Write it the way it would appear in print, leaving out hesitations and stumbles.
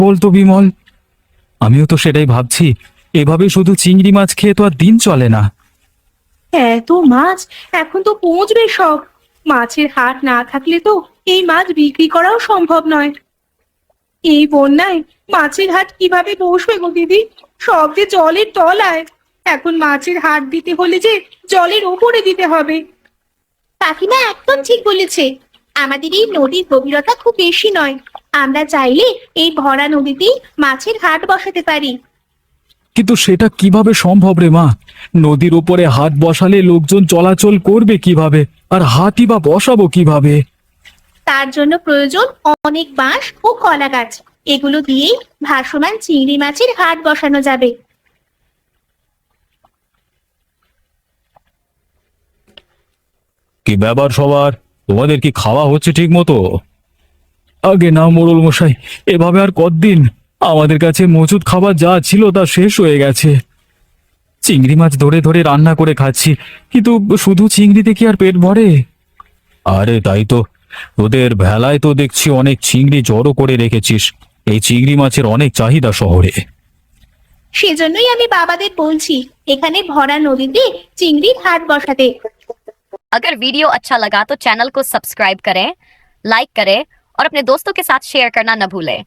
বলতো বিমল, আমিও তো সেটাই ভাবছি। এভাবে শুধু চিংড়ি মাছ খেয়ে তো আর দিন চলে না। এত মাছ, এখন তো পৌঁছবে সব। মাছের হাট না থাকলে তো এই মাছ বিক্রি করাও সম্ভব নয়। এই বন্যায় মাছের হাট কিভাবে বসবে গো দিদি? সব যে জলের তলায়। এখন মাছের হাট দিতে হলে যে জলের ওপরে দিতে হবে। কাকিমা একদম ঠিক বলেছে। আমাদের এই নদীর গভীরতা খুব বেশি নয়। আমরা চাইলে এই ভরা নদীতেই মাছের হাট বসাতে পারি। কিন্তু সেটা কিভাবে সম্ভব রে মা? নদীর উপরে হাট বসালে লোকজন চলাচল করবে কিভাবে, আর হাটই বা বসাবো কিভাবে? তার জন্য প্রয়োজন অনেক বাঁশ ও কলা গাছ। এগুলো দিয়েই ভাসমান চিংড়ি মাছের হাট বসানো যাবে। কি ব্যাপার সবার, তোমাদের কি খাওয়া হচ্ছে ঠিক মতো? আগে না মোড়ল মশাই, এভাবে আর কতদিন? আমাদের কাছে মজুদ খাবার যা ছিল তা শেষ হয়ে গেছে। চিংড়ি মাছ ধরে ধরে রান্না করে খাচ্ছি, কিন্তু শুধু চিংড়িতে কি আর পেট ভরে? আরে তাই তো, তোদের ভেলায় তো দেখছি অনেক চিংড়ি জড়ো করে রেখেছিস। এই চিংড়ি মাছের অনেক চাহিদা শহরে। সেজন্যই আমি বাবাদের বলছি এখানে ভরা নদীতে চিংড়ির হাট বসাতে। अगर वीडियो अच्छा लगा तो चैनल को सब्सक्राइब करें, लाइक करें और अपने दोस्तों के साथ शेयर करना न भूलें।